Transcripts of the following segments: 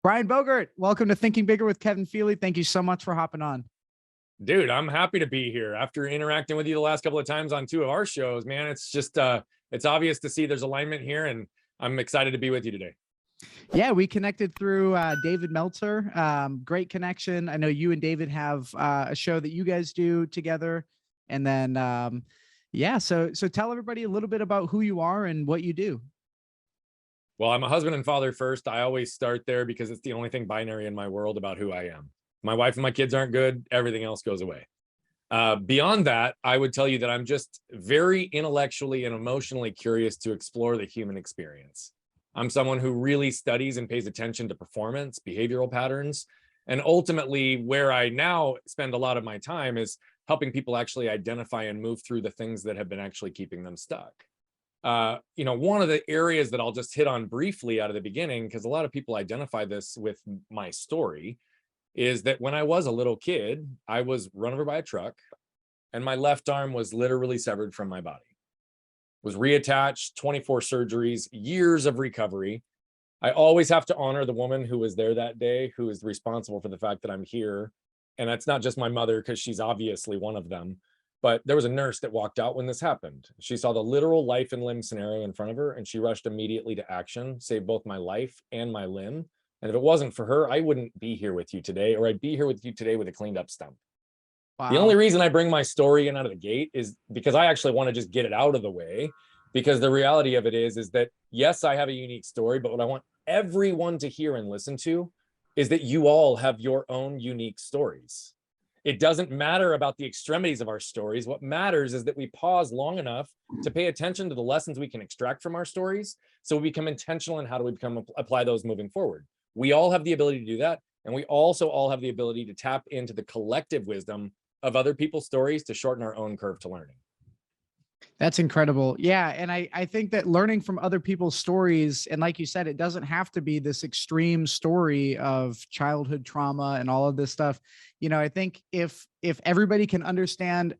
Brian Bogert, welcome to Thinking Bigger with Kevin Feely. Thank you so much for hopping on. Dude, I'm happy to be here after interacting with you the last couple of times on two of our shows, man. It's just it's obvious to see there's alignment here, and I'm excited to be with you today. Yeah, we connected through David Meltzer. Great connection. I know you and David have a show that you guys do together. And then, yeah, so tell everybody a little bit about who you are and what you do. Well, I'm a husband and father first. I always start there because it's the only thing binary in my world about who I am. My wife and my kids aren't good. Everything else goes away. Beyond that, I would tell you that I'm just very intellectually and emotionally curious to explore the human experience. I'm someone who really studies and pays attention to performance, behavioral patterns, and ultimately where I now spend a lot of my time is helping people actually identify and move through the things that have been actually keeping them stuck. One of the areas that I'll just hit on briefly out of the beginning, because a lot of people identify this with my story, is that when I was a little kid, I was run over by a truck and my left arm was literally severed from my body. Was reattached, 24 surgeries, years of recovery. I always have to honor the woman who was there that day, who is responsible for the fact that I'm here. And that's not just my mother, because she's obviously one of them. But there was a nurse that walked out when this happened. She saw the literal life and limb scenario in front of her, and she rushed immediately to action, saved both my life and my limb. And if it wasn't for her, I wouldn't be here with you today, or I'd be here with you today with a cleaned up stump. Wow. The only reason I bring my story in out of the gate is because I actually want to just get it out of the way, because the reality of it is that, yes, I have a unique story, but what I want everyone to hear and listen to is that you all have your own unique stories. It doesn't matter about the extremities of our stories. What matters is that we pause long enough to pay attention to the lessons we can extract from our stories, so we become intentional in how do we apply those moving forward. We all have the ability to do that. And we also all have the ability to tap into the collective wisdom of other people's stories to shorten our own curve to learning. That's incredible. Yeah. And I think that learning from other people's stories, and like you said, it doesn't have to be this extreme story of childhood trauma and all of this stuff. I think if everybody can understand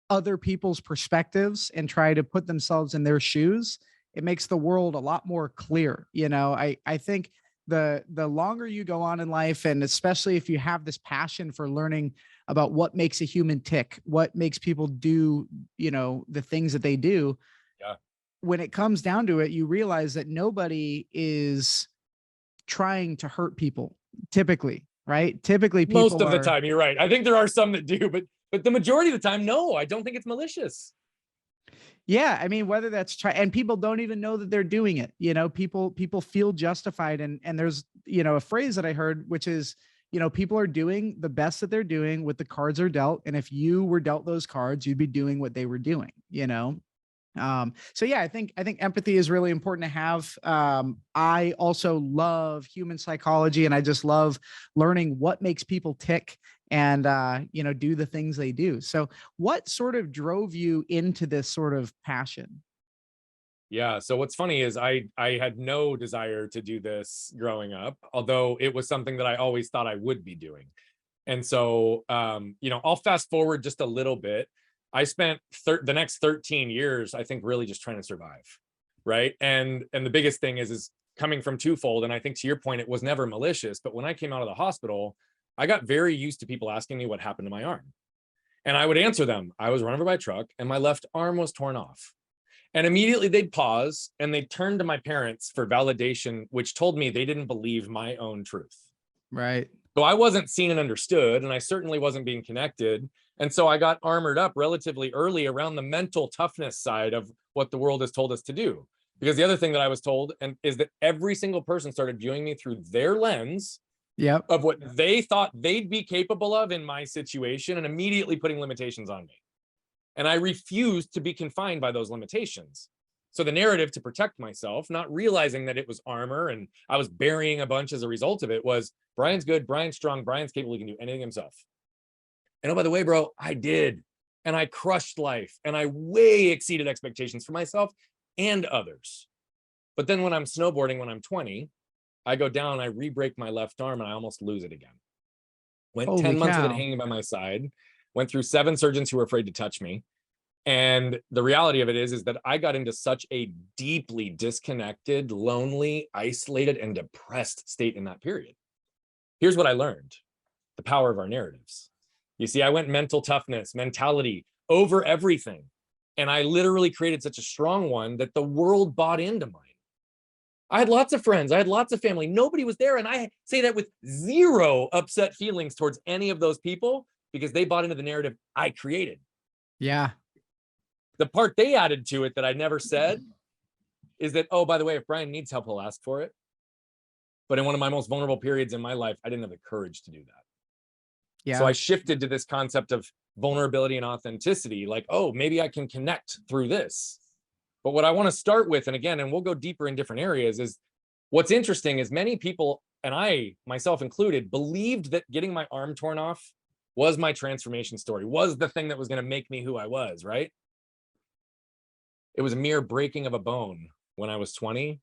other people's perspectives and try to put themselves in their shoes, it makes the world a lot more clear. I think the longer you go on in life, and especially if you have this passion for learning about what makes a human tick, what makes people do, the things that they do. Yeah. When it comes down to it, you realize that nobody is trying to hurt people typically, right? Typically people most of the time, you're right. I think there are some that do, but the majority of the time, no, I don't think it's malicious. Yeah. I mean, whether that's and people don't even know that they're doing it. People feel justified. And there's, a phrase that I heard, which is, people are doing the best that they're doing with the cards are dealt. And if you were dealt those cards, you'd be doing what they were doing, so yeah, I think empathy is really important to have. I also love human psychology, and I just love learning what makes people tick and, do the things they do. So what sort of drove you into this sort of passion? Yeah. So what's funny is I had no desire to do this growing up, although it was something that I always thought I would be doing. And so, I'll fast forward just a little bit. I spent the next 13 years, I think, really just trying to survive. Right. And the biggest thing is coming from twofold. And I think to your point, it was never malicious. But when I came out of the hospital, I got very used to people asking me what happened to my arm. And I would answer them. I was run over by a truck and my left arm was torn off. And immediately they'd pause and they'd turn to my parents for validation, which told me they didn't believe my own truth. Right. So I wasn't seen and understood, and I certainly wasn't being connected. And so I got armored up relatively early around the mental toughness side of what the world has told us to do. Because the other thing that I was told is that every single person started viewing me through their lens of what they thought they'd be capable of in my situation, and immediately putting limitations on me. And I refused to be confined by those limitations. So the narrative to protect myself, not realizing that it was armor and I was burying a bunch as a result of it, was Brian's good, Brian's strong, Brian's capable, he can do anything himself. And oh, by the way, bro, I did. And I crushed life and I way exceeded expectations for myself and others. But then when I'm snowboarding, when I'm 20, I go down, I re-break my left arm and I almost lose it again. Went 10 months with it hanging by my side, went through 7 surgeons who were afraid to touch me. And the reality of it is that I got into such a deeply disconnected, lonely, isolated, and depressed state in that period. Here's what I learned: the power of our narratives. You see, I went mental toughness, mentality over everything. And I literally created such a strong one that the world bought into mine. I had lots of friends. I had lots of family. Nobody was there. And I say that with zero upset feelings towards any of those people because they bought into the narrative I created. Yeah. The part they added to it that I never said is that, oh, by the way, if Brian needs help, he'll ask for it. But in one of my most vulnerable periods in my life, I didn't have the courage to do that. Yeah. So I shifted to this concept of vulnerability and authenticity, like, oh, maybe I can connect through this. But what I want to start with, and again, and we'll go deeper in different areas, is what's interesting is many people, and I myself included, believed that getting my arm torn off was my transformation story, was the thing that was going to make me who I was, right? It was a mere breaking of a bone when I was 20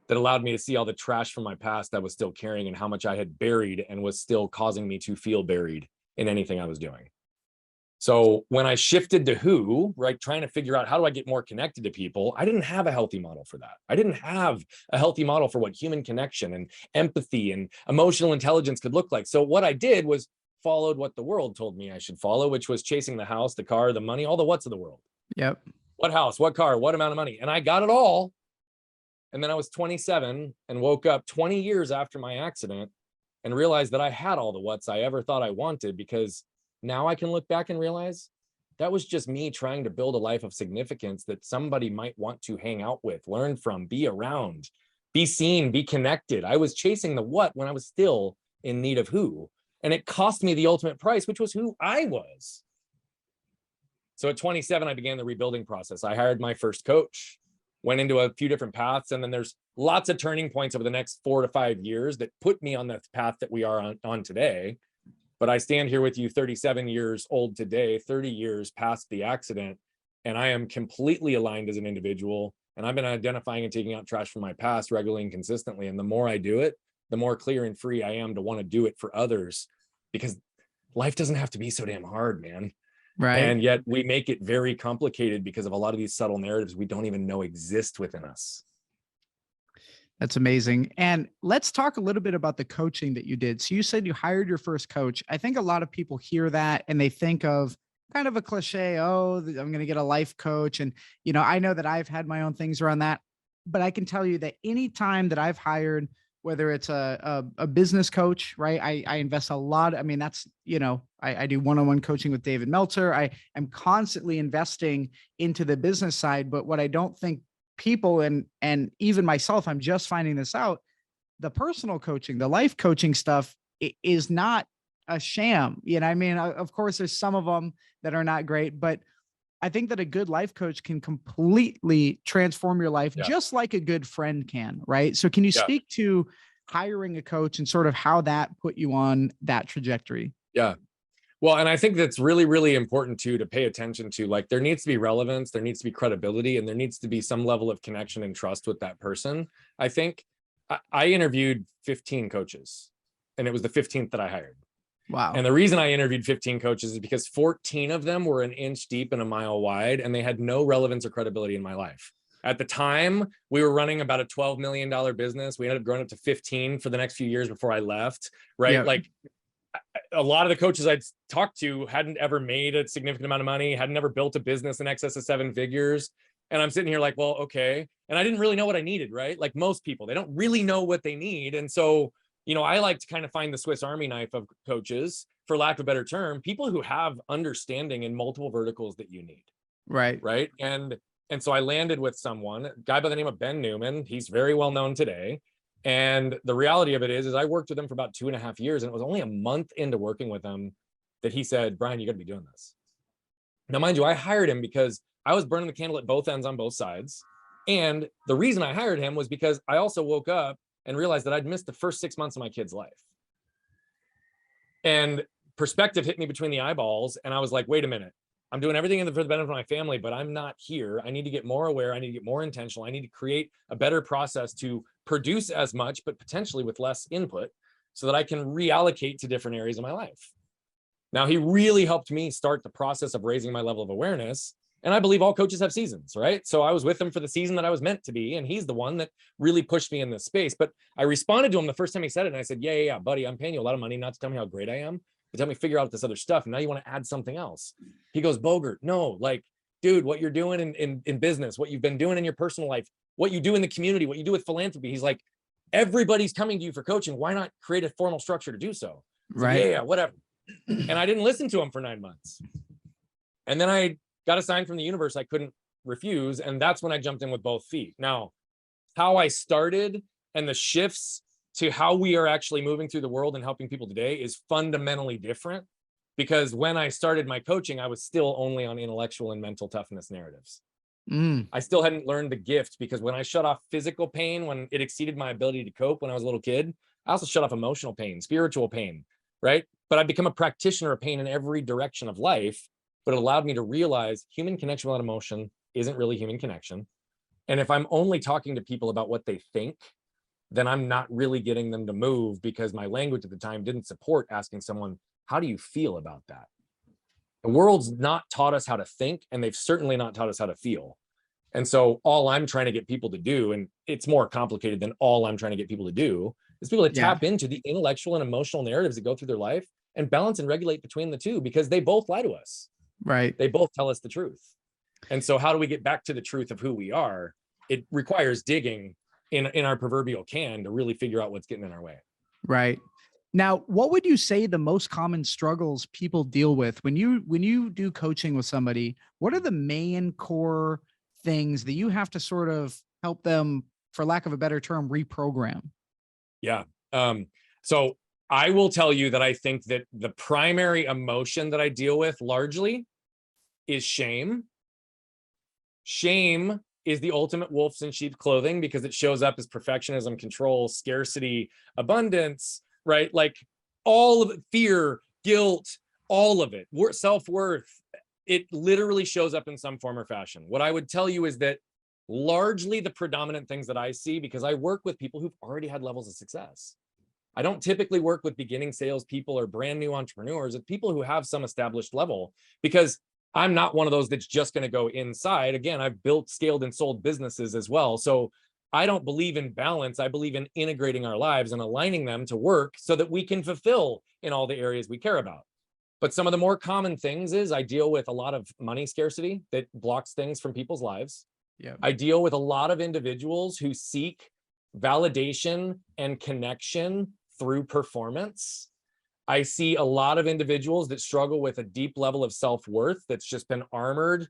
that allowed me to see all the trash from my past I was still carrying and how much I had buried and was still causing me to feel buried in anything I was doing. So when I shifted to who, right, trying to figure out how do I get more connected to people, I didn't have a healthy model for that. I didn't have a healthy model for what human connection and empathy and emotional intelligence could look like. So what I did was followed what the world told me I should follow, which was chasing the house, the car, the money, all the what's of the world. Yep. What house, what car, what amount of money? And I got it all. And then I was 27 and woke up 20 years after my accident and realized that I had all the what's I ever thought I wanted, because now I can look back and realize that was just me trying to build a life of significance that somebody might want to hang out with, learn from, be around, be seen, be connected. I was chasing the what when I was still in need of who. And it cost me the ultimate price, which was who I was. So at 27, I began the rebuilding process. I hired my first coach, went into a few different paths, and then there's lots of turning points over the next 4 to 5 years that put me on the path that we are on today. But I stand here with you 37 years old today, 30 years past the accident, and I am completely aligned as an individual. And I've been identifying and taking out trash from my past regularly and consistently. And the more I do it, the more clear and free I am to want to do it for others, because life doesn't have to be so damn hard, man. Right. And yet we make it very complicated because of a lot of these subtle narratives we don't even know exist within us. That's amazing. And let's talk a little bit about the coaching that you did. So you said you hired your first coach. I think a lot of people hear that and they think of kind of a cliche, oh, I'm going to get a life coach. And, you know, I know that I've had my own things around that, but I can tell you that any time that I've hired, whether it's a business coach, right? I invest a lot. I mean, that's, you know, I do one-on-one coaching with David Meltzer. I am constantly investing into the business side, but what I don't think people and even myself, I'm just finding this out, the personal coaching, the life coaching stuff is not a sham. You know, I mean, of course there's some of them that are not great, but I think that a good life coach can completely transform your life, just like a good friend can, right? So can you speak to hiring a coach and sort of how that put you on that trajectory? Yeah. Well, and I think that's really, really important too, to pay attention to. Like, there needs to be relevance, there needs to be credibility, and there needs to be some level of connection and trust with that person. I think I interviewed 15 coaches, and it was the 15th that I hired. Wow. And the reason I interviewed 15 coaches is because 14 of them were an inch deep and a mile wide, and they had no relevance or credibility in my life. At the time, we were running about a $12 million business. We ended up growing up to 15 for the next few years before I left, right? Yep. Like, a lot of the coaches I'd talked to hadn't ever made a significant amount of money, hadn't ever built a business in excess of 7 figures. And I'm sitting here like, well, okay. And I didn't really know what I needed, right? Like most people, they don't really know what they need. And so, you know, I like to kind of find the Swiss Army knife of coaches, for lack of a better term, people who have understanding in multiple verticals that you need. Right. Right. And so I landed with someone, a guy by the name of Ben Newman. He's very well known today. And the reality of it is I worked with him for about 2.5 years, and it was only a month into working with him that he said, Brian, you got to be doing this. Now, mind you, I hired him because I was burning the candle at both ends on both sides. And the reason I hired him was because I also woke up and realized that I'd missed the first 6 months of my kid's life. And perspective hit me between the eyeballs. And I was like, wait a minute. I'm doing everything for the benefit of my family, but I'm not here. I need to get more aware. I need to get more intentional. I need to create a better process to produce as much, but potentially with less input, so that I can reallocate to different areas of my life. Now, he really helped me start the process of raising my level of awareness. And I believe all coaches have seasons, right? So I was with him for the season that I was meant to be. And he's the one that really pushed me in this space. But I responded to him the first time he said it. And I said, yeah, buddy, I'm paying you a lot of money not to tell me how great I am, but tell me figure out this other stuff. And now you want to add something else. He goes, Bogert, no, like, dude, what you're doing in business, what you've been doing in your personal life, what you do in the community, what you do with philanthropy. He's like, everybody's coming to you for coaching. Why not create a formal structure to do so? Right. Like, yeah, whatever. And I didn't listen to him for 9 months. And then I got a sign from the universe I couldn't refuse. And that's when I jumped in with both feet. Now, how I started and the shifts to how we are actually moving through the world and helping people today is fundamentally different. Because when I started my coaching, I was still only on intellectual and mental toughness narratives. I still hadn't learned the gift, because when I shut off physical pain, when it exceeded my ability to cope when I was a little kid, I also shut off emotional pain, spiritual pain, right? But I've become a practitioner of pain in every direction of life. But it allowed me to realize human connection without emotion isn't really human connection. And if I'm only talking to people about what they think, then I'm not really getting them to move, because my language at the time didn't support asking someone, how do you feel about that? The world's not taught us how to think, and they've certainly not taught us how to feel. And so all I'm trying to get people to do, and it's more complicated than all I'm trying to get people to do, is people to tap into the intellectual and emotional narratives that go through their life and balance and regulate between the two, because they both lie to us. Right. They both tell us the truth. And so how do we get back to the truth of who we are? It requires digging in our proverbial can to really figure out what's getting in our way. Right. Now, what would you say the most common struggles people deal with when you do coaching with somebody? What are the main core things that you have to sort of help them, for lack of a better term, reprogram? Yeah. So I will tell you that I think that the primary emotion that I deal with largely is shame. Shame is the ultimate wolves in sheep's clothing, because it shows up as perfectionism, control, scarcity, abundance, right? Like all of it, fear, guilt, all of it, self-worth. It literally shows up in some form or fashion. What I would tell you is that largely the predominant things that I see, because I work with people who've already had levels of success. I don't typically work with beginning salespeople or brand new entrepreneurs. It's people who have some established level, because I'm not one of those that's just going to go inside. Again, I've built, scaled, and sold businesses as well. So I don't believe in balance. I believe in integrating our lives and aligning them to work so that we can fulfill in all the areas we care about. But some of the more common things is I deal with a lot of money scarcity that blocks things from people's lives. Yeah. I deal with a lot of individuals who seek validation and connection through performance. I see a lot of individuals that struggle with a deep level of self-worth that's just been armored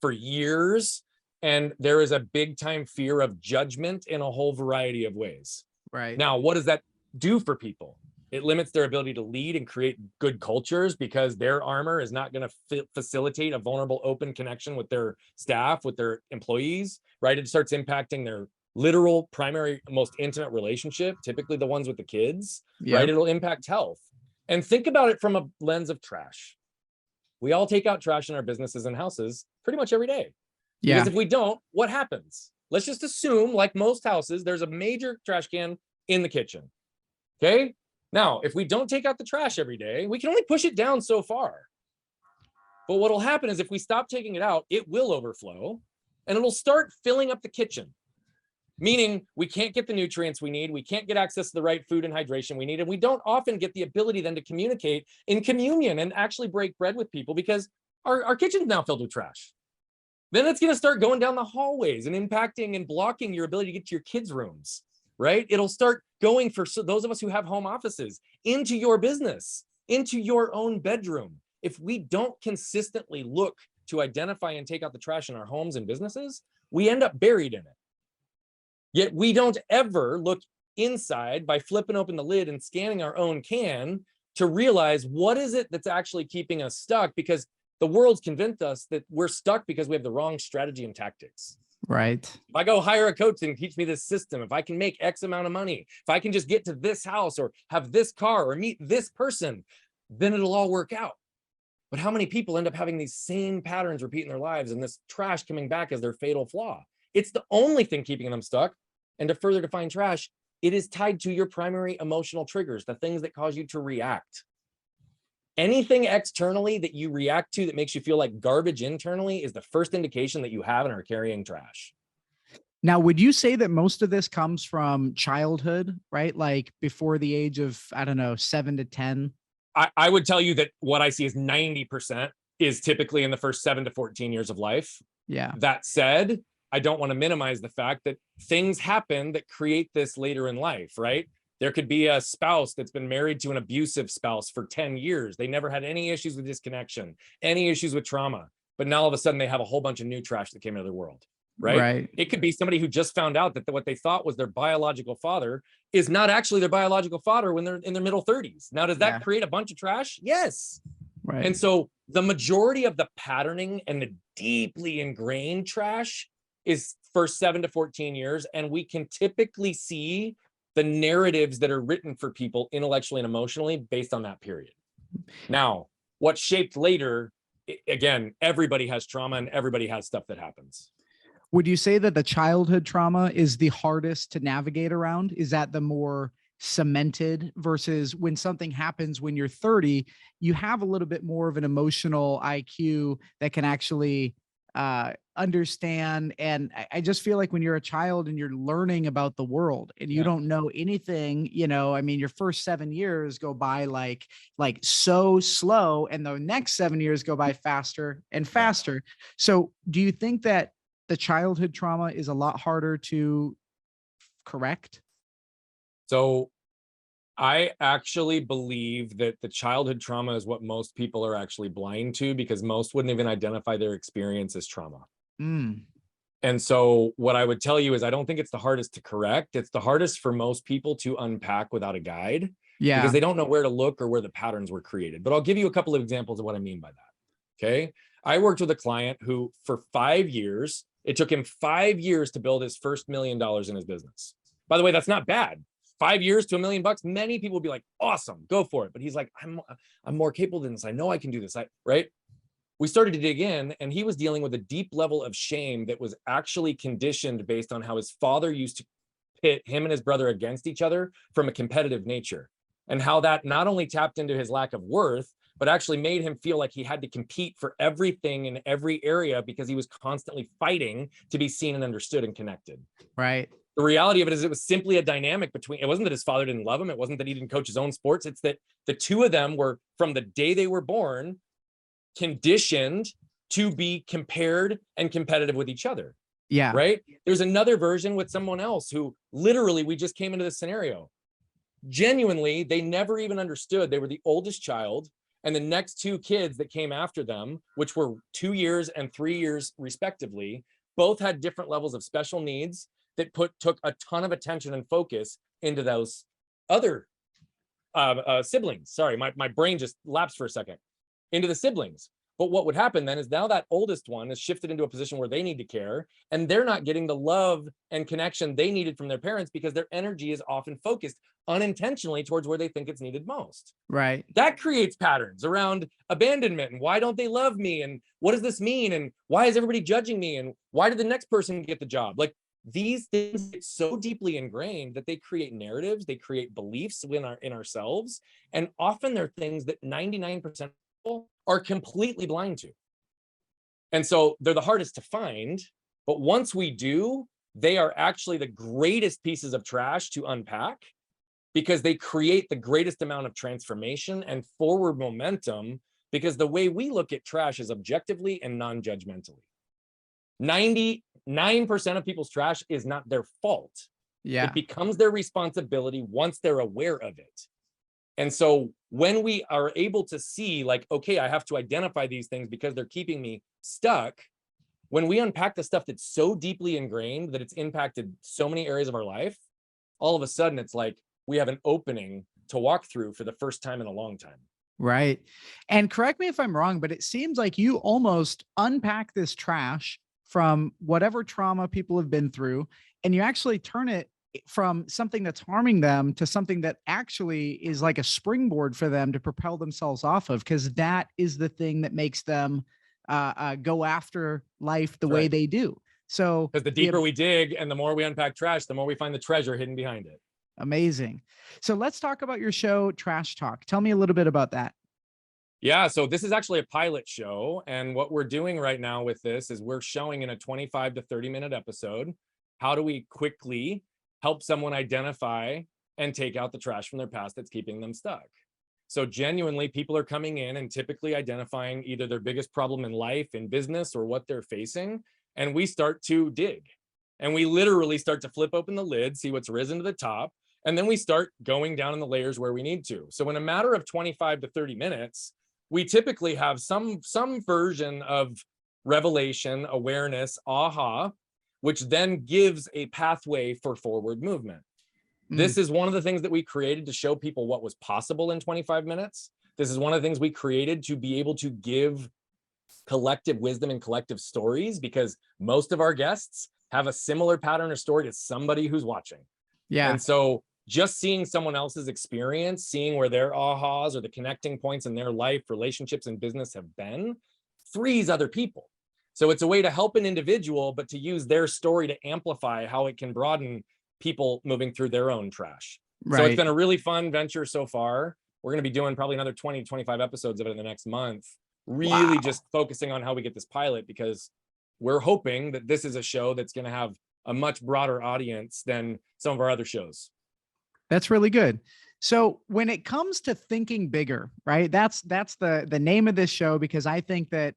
for years. And there is a big time fear of judgment in a whole variety of ways. Right. Now, what does that do for people? It limits their ability to lead and create good cultures, because their armor is not going to facilitate a vulnerable, open connection with their staff, with their employees, right? It starts impacting their literal primary, most intimate relationship, typically the ones with the kids, right? It'll impact health. And think about it from a lens of trash. We all take out trash in our businesses and houses pretty much every day. Because if we don't, what happens? Let's just assume, like most houses, there's a major trash can in the kitchen. Okay. Now, if we don't take out the trash every day, we can only push it down so far. But what'll happen is if we stop taking it out, it will overflow and it'll start filling up the kitchen. Meaning we can't get the nutrients we need. We can't get access to the right food and hydration we need. And we don't often get the ability then to communicate in communion and actually break bread with people, because our kitchen's now filled with trash. Then it's going to start going down the hallways and impacting and blocking your ability to get to your kids' rooms, right? It'll start going for those of us who have home offices into your business, into your own bedroom. If we don't consistently look to identify and take out the trash in our homes and businesses, we end up buried in it. Yet we don't ever look inside by flipping open the lid and scanning our own can to realize what is it that's actually keeping us stuck, because the world's convinced us that we're stuck because we have the wrong strategy and tactics. Right. If I go hire a coach and teach me this system, if I can make X amount of money, if I can just get to this house or have this car or meet this person, then it'll all work out. But how many people end up having these same patterns repeat in their lives and this trash coming back as their fatal flaw? It's the only thing keeping them stuck. And to further define trash, it is tied to your primary emotional triggers, the things that cause you to react. Anything externally that you react to that makes you feel like garbage internally is the first indication that you have and are carrying trash. Now, would you say that most of this comes from childhood, right? Like before the age of, I don't know, 7 to 10? I would tell you that what I see is 90% is typically in the first 7 to 14 years of life. Yeah. That said, I don't want to minimize the fact that things happen that create this later in life, right? There could be a spouse that's been married to an abusive spouse for 10 years. They never had any issues with disconnection, any issues with trauma, but now all of a sudden they have a whole bunch of new trash that came into their world, right? Right. It could be somebody who just found out that what they thought was their biological father is not actually their biological father when they're in their middle 30s. Now, does that create a bunch of trash? Yes. Right. And so the majority of the patterning and the deeply ingrained trash is first 7 to 14 years. And we can typically see the narratives that are written for people intellectually and emotionally based on that period. Now, what's shaped later, again, everybody has trauma and everybody has stuff that happens. Would you say that the childhood trauma is the hardest to navigate around? Is that the more cemented versus when something happens when you're 30, you have a little bit more of an emotional IQ that can actually understand. And I just feel like when you're a child and you're learning about the world and you don't know anything, I mean, your first 7 years go by like so slow, and the next 7 years go by faster and faster. So do you think that the childhood trauma is a lot harder to correct? So I actually believe that the childhood trauma is what most people are actually blind to, because most wouldn't even identify their experience as trauma. Mm. And so what I would tell you is I don't think it's the hardest to correct. It's the hardest for most people to unpack without a guide, because they don't know where to look or where the patterns were created. But I'll give you a couple of examples of what I mean by that. Okay. I worked with a client who for 5 years, it took him 5 years to build his first $1 million in his business. By the way, that's not bad. 5 years to $1 million. Many people would be like, awesome, go for it. But he's like, I'm more capable than this. I know I can do this. Right. We started to dig in, and he was dealing with a deep level of shame that was actually conditioned based on how his father used to pit him and his brother against each other from a competitive nature, and how that not only tapped into his lack of worth, but actually made him feel like he had to compete for everything in every area because he was constantly fighting to be seen and understood and connected. Right. The reality of it is it was simply a dynamic between, it wasn't that his father didn't love him. It wasn't that he didn't coach his own sports. It's that the two of them were, from the day they were born, conditioned to be compared and competitive with each other. Yeah. Right. There's another version with someone else who literally, we just came into this scenario. Genuinely, they never even understood. They were the oldest child, and the next two kids that came after them, which were 2 years and 3 years respectively, both had different levels of special needs that took a ton of attention and focus into those other siblings. Sorry, my brain just lapsed for a second. Into the siblings. But what would happen then is now that oldest one is shifted into a position where they need to care, and they're not getting the love and connection they needed from their parents because their energy is often focused unintentionally towards where they think it's needed most. Right. That creates patterns around abandonment and why don't they love me, and what does this mean, and why is everybody judging me, and why did the next person get the job? Like, these things get so deeply ingrained that they create narratives, they create beliefs in ourselves, and often they're things that 99% of people are completely blind to. And so they're the hardest to find, but once we do, they are actually the greatest pieces of trash to unpack, because they create the greatest amount of transformation and forward momentum, because the way we look at trash is objectively and non-judgmentally. 99% of people's trash is not their fault. Yeah. It becomes their responsibility once they're aware of it. And so when we are able to see, like, okay, I have to identify these things because they're keeping me stuck. When we unpack the stuff that's so deeply ingrained that it's impacted so many areas of our life, all of a sudden it's like we have an opening to walk through for the first time in a long time. Right. And correct me if I'm wrong, but it seems like you almost unpack this trash from whatever trauma people have been through, and you actually turn it from something that's harming them to something that actually is like a springboard for them to propel themselves off of, because that is the thing that makes them go after life the way they do. So because the deeper we dig and the more we unpack trash, the more we find the treasure hidden behind it. Amazing. So let's talk about your show, Trash Talk. Tell me a little bit about that. Yeah, so this is actually a pilot show. And what we're doing right now with this is we're showing in a 25 to 30-minute episode, how do we quickly help someone identify and take out the trash from their past that's keeping them stuck? So genuinely, people are coming in and typically identifying either their biggest problem in life, in business, or what they're facing. And we start to dig. And we literally start to flip open the lid, see what's risen to the top. And then we start going down in the layers where we need to. So in a matter of 25 to 30 minutes, we typically have some version of revelation, awareness, aha, which then gives a pathway for forward movement. Mm, This is one of the things that we created to show people what was possible in 25 minutes. This is one of the things we created to be able to give collective wisdom and collective stories, because most of our guests have a similar pattern or story to somebody who's watching. yeah. And so just seeing someone else's experience, seeing where their ahas or the connecting points in their life, relationships, and business have been, frees other people. So it's a way to help an individual, but to use their story to amplify how it can broaden people moving through their own trash. So it's Right. been a really fun venture so far. We're going to be doing probably another 20 to 25 episodes of it in the next month, really Wow. just focusing on how we get this pilot, because we're hoping that this is a show that's going to have a much broader audience than some of our other shows. That's really good. So when it comes to thinking bigger, right? That's the name of this show, because I think that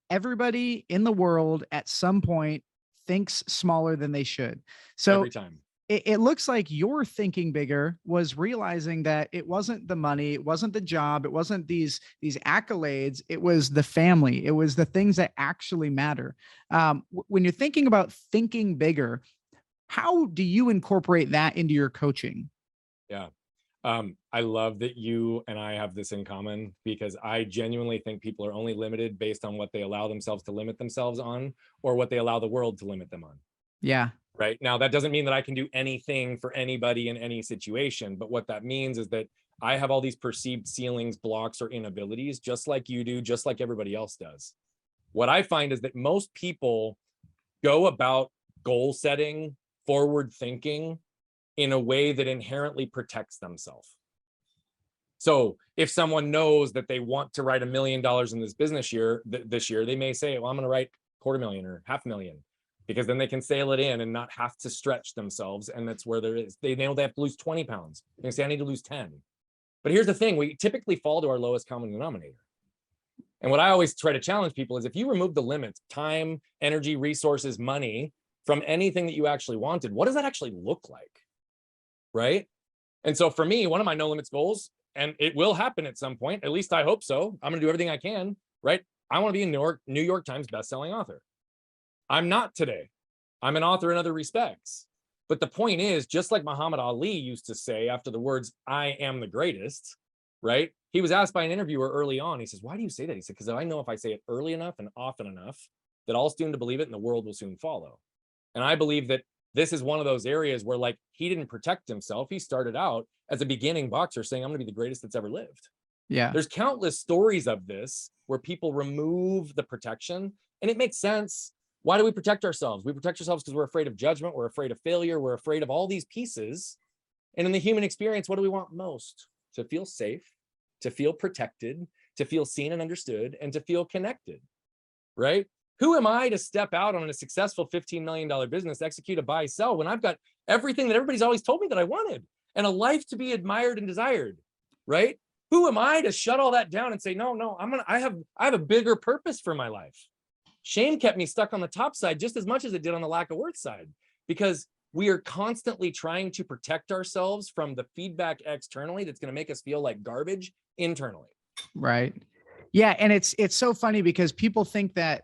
everybody in the world at some point thinks smaller than they should. So Every time. it looks like your thinking bigger was realizing that it wasn't the money, it wasn't the job, it wasn't these accolades, it was the family, it was the things that actually matter. When you're thinking about thinking bigger, how do you incorporate that into your coaching? Yeah. I love that you and I have this in common, because I genuinely think people are only limited based on what they allow themselves to limit themselves on, or what they allow the world to limit them on. Yeah. Right now, that doesn't mean that I can do anything for anybody in any situation. But what that means is that I have all these perceived ceilings, blocks, or inabilities, just like you do, just like everybody else does. What I find is that most people go about goal setting, forward thinking in a way that inherently protects themselves. So if someone knows that they want to write $1 million in this business year, this year, they may say, well, I'm going to write 250,000 or 500,000, because then they can sail it in and not have to stretch themselves. And that's where there is, they know they have to lose 20 pounds. They can say, I need to lose 10. But here's the thing, we typically fall to our lowest common denominator. And what I always try to challenge people is, if you remove the limits, time, energy, resources, money, from anything that you actually wanted, what does that actually look like? Right? And so for me, one of my no limits goals, and it will happen at some point, at least I hope so, I'm going to do everything I can, right? I want to be a New York Times bestselling author. I'm not today. I'm an author in other respects. But the point is, just like Muhammad Ali used to say after the words, I am the greatest, right? He was asked by an interviewer early on, he says, why do you say that? He said, because I know if I say it early enough and often enough, that I'll soon to believe it and the world will soon follow. And I believe that this is one of those areas where, like, he didn't protect himself. He started out as a beginning boxer saying, I'm going to be the greatest that's ever lived. Yeah. There's countless stories of this where people remove the protection, and it makes sense. Why do we protect ourselves? We protect ourselves because we're afraid of judgment. We're afraid of failure. We're afraid of all these pieces. And in the human experience, what do we want most? To feel safe, to feel protected, to feel seen and understood, and to feel connected, right? Who am I to step out on a successful $15 million business, execute a buy, sell, when I've got everything that everybody's always told me that I wanted, and a life to be admired and desired, right? Who am I to shut all that down and say, no, I have a bigger purpose for my life. Shame kept me stuck on the top side just as much as it did on the lack of worth side, because we are constantly trying to protect ourselves from the feedback externally that's going to make us feel like garbage internally. Right. Yeah. And it's so funny because people think that,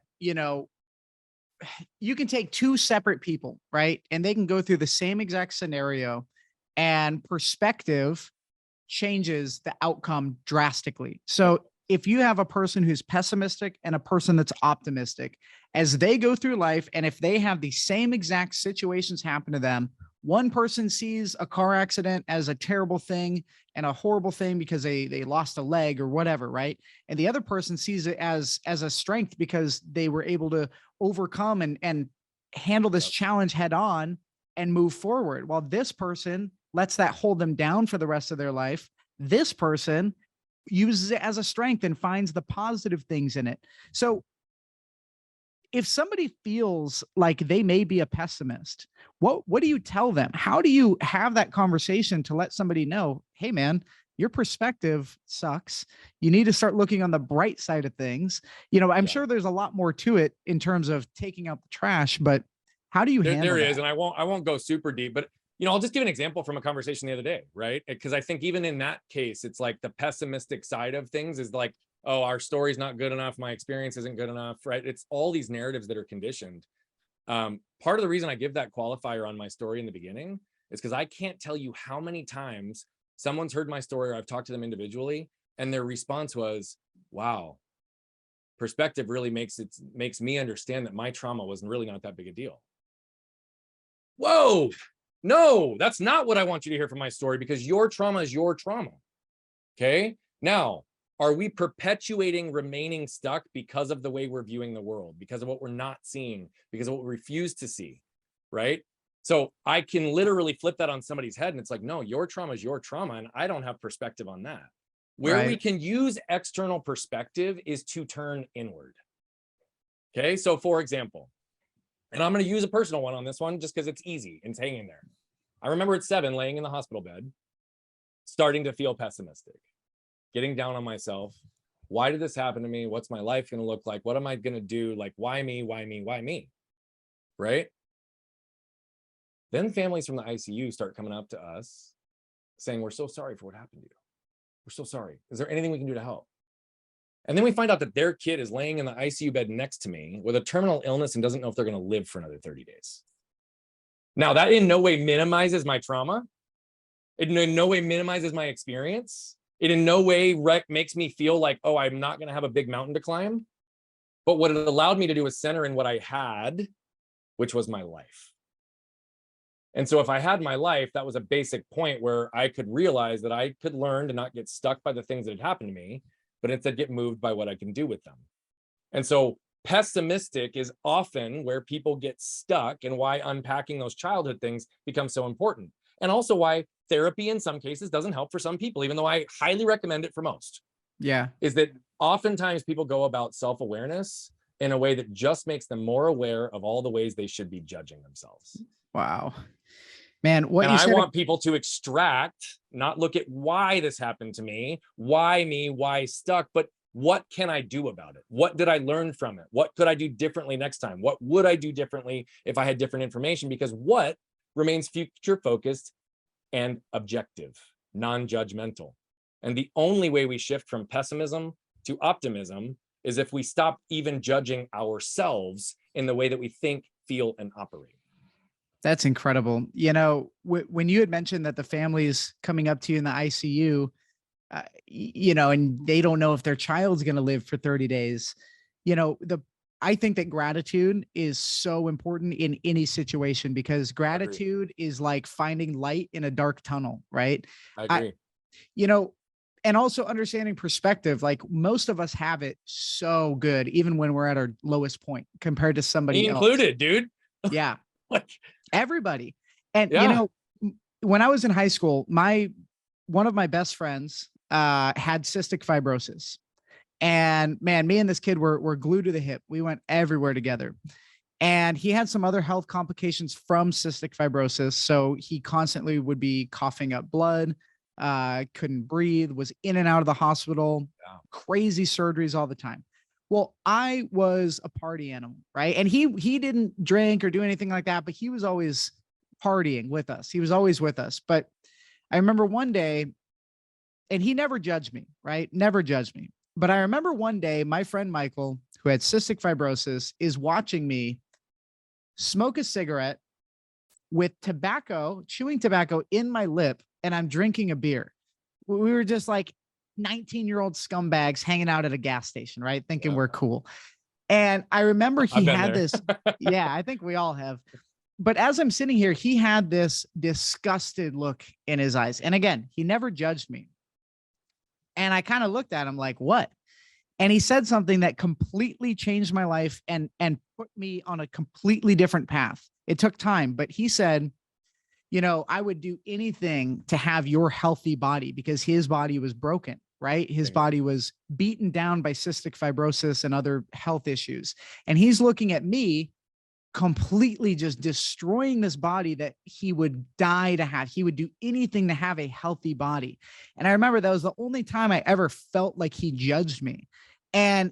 you can take two separate people, right? And they can go through the same exact scenario, and perspective changes the outcome drastically. So if you have a person who's pessimistic and a person that's optimistic, as they go through life, and if they have the same exact situations happen to them, one person sees a car accident as a terrible thing and a horrible thing because they lost a leg or whatever, right? And the other person sees it as a strength because they were able to overcome and handle this challenge head on and move forward. While this person lets that hold them down for the rest of their life. This person uses it as a strength and finds the positive things in it. So if somebody feels like they may be a pessimist, what do you tell them? How do you have that conversation to let somebody know, hey man, your perspective sucks. You need to start looking on the bright side of things. I'm Yeah. sure there's a lot more to it in terms of taking out the trash, but how do you handle There is, that? and I won't go super deep, but I'll just give an example from a conversation the other day, right? Because I think even in that case, it's like the pessimistic side of things is like, oh, our story's not good enough, my experience isn't good enough, right? It's all these narratives that are conditioned. Part of the reason I give that qualifier on my story in the beginning is because I can't tell you how many times someone's heard my story or I've talked to them individually, and their response was, wow, perspective really makes me understand that my trauma was really not that big a deal. Whoa, no, that's not what I want you to hear from my story, because your trauma is your trauma. Okay. Now, are we perpetuating remaining stuck because of the way we're viewing the world, because of what we're not seeing, because of what we refuse to see? Right. So I can literally flip that on somebody's head and it's like, no, your trauma is your trauma. And I don't have perspective on that. Where we Right. can use external perspective is to turn inward. Okay. So for example, and I'm going to use a personal one on this one just because it's easy and it's hanging there. I remember at 7, laying in the hospital bed, starting to feel pessimistic, getting down on myself. Why did this happen to me? What's my life going to look like? What am I going to do? Like, why me? Why me? Why me? Right? Then families from the ICU start coming up to us saying, we're so sorry for what happened to you. We're so sorry. Is there anything we can do to help? And then we find out that their kid is laying in the ICU bed next to me with a terminal illness and doesn't know if they're going to live for another 30 days. Now, that in no way minimizes my trauma. It in no way minimizes my experience. It in no way makes me feel like, oh, I'm not going to have a big mountain to climb. But what it allowed me to do is center in what I had, which was my life. And so if I had my life, that was a basic point where I could realize that I could learn to not get stuck by the things that had happened to me, but instead get moved by what I can do with them. And so pessimistic is often where people get stuck, and why unpacking those childhood things becomes so important. And also why therapy in some cases doesn't help for some people, even though I highly recommend it for most. Yeah. Is that oftentimes people go about self-awareness in a way that just makes them more aware of all the ways they should be judging themselves. Wow. Man, what And you I said. want people to extract, not look at why this happened to me, why stuck, but what can I do about it? What did I learn from it? What could I do differently next time? What would I do differently if I had different information? Because what remains future focused and objective, non-judgmental. And the only way we shift from pessimism to optimism is if we stop even judging ourselves in the way that we think, feel, and operate. That's incredible. When you had mentioned that the family's coming up to you in the ICU, and they don't know if their child's going to live for 30 days, I think that gratitude is so important in any situation, because gratitude is like finding light in a dark tunnel, right? I agree. And also understanding perspective. Like, most of us have it so good, even when we're at our lowest point compared to somebody Me else. included, dude. Yeah. Like, everybody. And yeah. when I was in high school, one of my best friends had cystic fibrosis. And man, me and this kid were glued to the hip. We went everywhere together. And he had some other health complications from cystic fibrosis. So he constantly would be coughing up blood, couldn't breathe, was in and out of the hospital, crazy surgeries all the time. Well, I was a party animal, right? And he didn't drink or do anything like that, but he was always partying with us. He was always with us. But I remember one day, and he never judged me, right? Never judged me. But I remember one day, my friend Michael, who had cystic fibrosis, is watching me smoke a cigarette with tobacco, chewing tobacco in my lip, and I'm drinking a beer. We were just like 19-year-old scumbags hanging out at a gas station, right? Thinking we're cool. And I remember he had this. Yeah, I think we all have. But as I'm sitting here, he had this disgusted look in his eyes. And again, he never judged me. And I kind of looked at him like, what? And he said something that completely changed my life and put me on a completely different path. It took time, but he said, I would do anything to have your healthy body, because his body was broken, right? His Bingo. body was beaten down by cystic fibrosis and other health issues. And he's looking at me completely just destroying this body that he would die to have. He would do anything to have a healthy body. And I remember that was the only time I ever felt like he judged me. And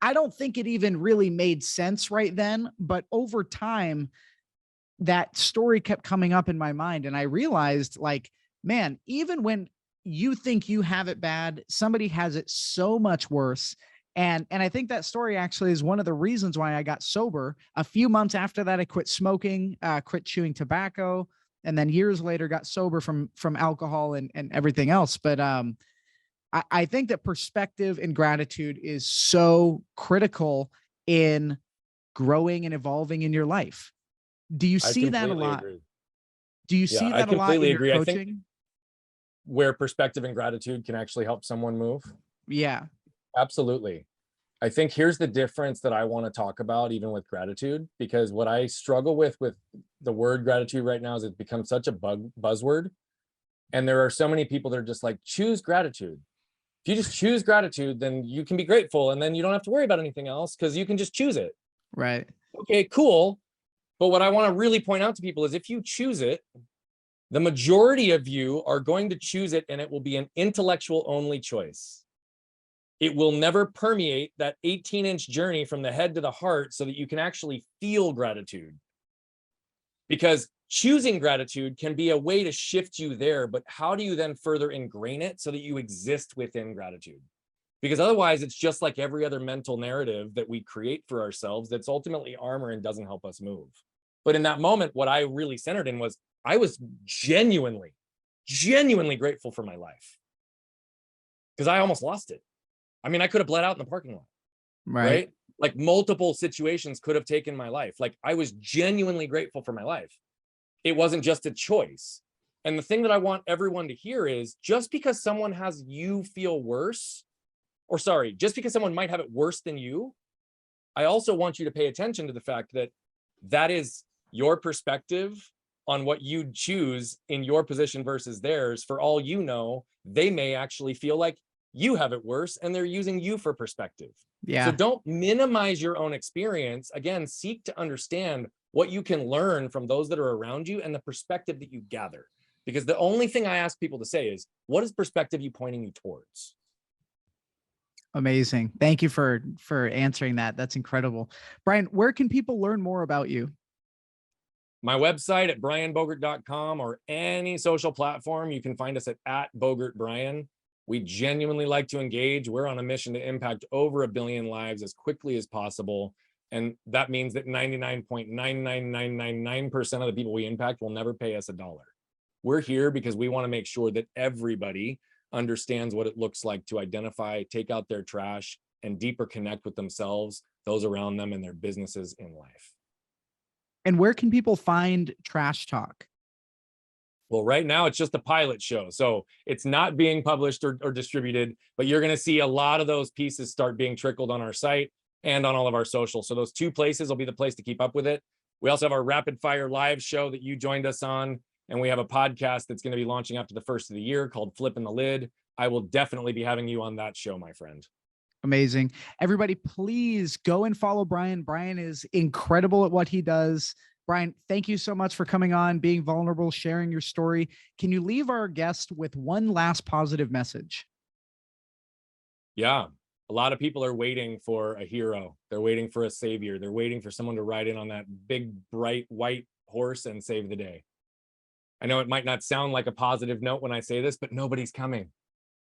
I don't think it even really made sense right then, but over time, that story kept coming up in my mind. And I realized, like, man, even when you think you have it bad, somebody has it so much worse. And I think that story actually is one of the reasons why I got sober. A few months after that, I quit smoking, quit chewing tobacco, and then years later got sober from alcohol and everything else. But I think that perspective and gratitude is so critical in growing and evolving in your life. Do you I see that a completely lot? agree. Do you Yeah, see I that a lot in completely your agree. I think coaching? where perspective and gratitude can actually help someone move. Yeah. Absolutely. I think here's the difference that I want to talk about, even with gratitude, because what I struggle with the word gratitude right now is it's become such a buzzword. And there are so many people that are just like, choose gratitude. If you just choose gratitude, then you can be grateful. And then you don't have to worry about anything else because you can just choose it. Right. Okay, cool. But what I want to really point out to people is if you choose it, the majority of you are going to choose it and it will be an intellectual only choice. It will never permeate that 18-inch journey from the head to the heart so that you can actually feel gratitude. Because choosing gratitude can be a way to shift you there, but how do you then further ingrain it so that you exist within gratitude? Because otherwise it's just like every other mental narrative that we create for ourselves that's ultimately armor and doesn't help us move. But in that moment, what I really centered in was I was genuinely grateful for my life because I almost lost it. I mean, I could have bled out in the parking lot, right? Like multiple situations could have taken my life. Like I was genuinely grateful for my life. It wasn't just a choice. And the thing that I want everyone to hear is just because someone has you feel worse, or sorry, just because someone might have it worse than you, I also want you to pay attention to the fact that that is your perspective on what you'd choose in your position versus theirs. For all you know, they may actually feel like you have it worse and they're using you for perspective. So Yeah. don't minimize your own experience. Again, seek to understand what you can learn from those that are around you and the perspective that you gather. Because the only thing I ask people to say is, what is perspective you pointing you towards? Amazing. Thank you for answering that. That's incredible. Brian, where can people learn more about you? My website at brianbogert.com or any social platform. You can find us at Bogert Brian. We genuinely like to engage. We're on a mission to impact over 1 billion lives as quickly as possible. And that means that 99.99999% of the people we impact will never pay us $1. We're here because we want to make sure that everybody understands what it looks like to identify, take out their trash, and deeper connect with themselves, those around them, and their businesses in life. And where can people find Trash Talk? Well, right now it's just a pilot show. So it's not being published or distributed, but you're going to see a lot of those pieces start being trickled on our site and on all of our socials. So those two places will be the place to keep up with it. We also have our rapid fire live show that you joined us on. And we have a podcast that's going to be launching after the first of the year called Flipping the Lid. I will definitely be having you on that show, my friend. Amazing. Everybody, please go and follow Brian. Brian is incredible at what he does. Brian, thank you so much for coming on, being vulnerable, sharing your story. Can you leave our guest with one last positive message? Yeah. A lot of people are waiting for a hero. They're waiting for a savior. They're waiting for someone to ride in on that big, bright, white horse and save the day. I know it might not sound like a positive note when I say this, but nobody's coming.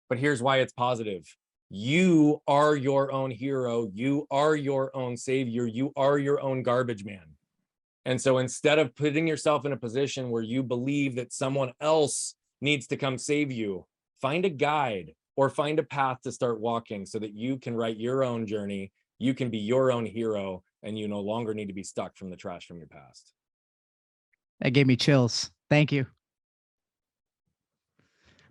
But here's why it's positive. You are your own hero. You are your own savior. You are your own garbage man. And so instead of putting yourself in a position where you believe that someone else needs to come save you, find a guide or find a path to start walking so that you can write your own journey. You can be your own hero and you no longer need to be stuck from the trash from your past. That gave me chills. Thank you.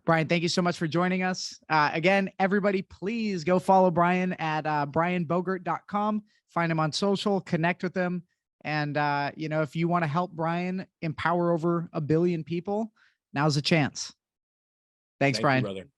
Brian, thank you so much for joining us. Again, everybody, please go follow Brian at brianbogert.com. Find him on social, connect with him. And, if you want to help Brian empower over 1 billion people, now's the chance. Thanks, Thank Brian. you, brother.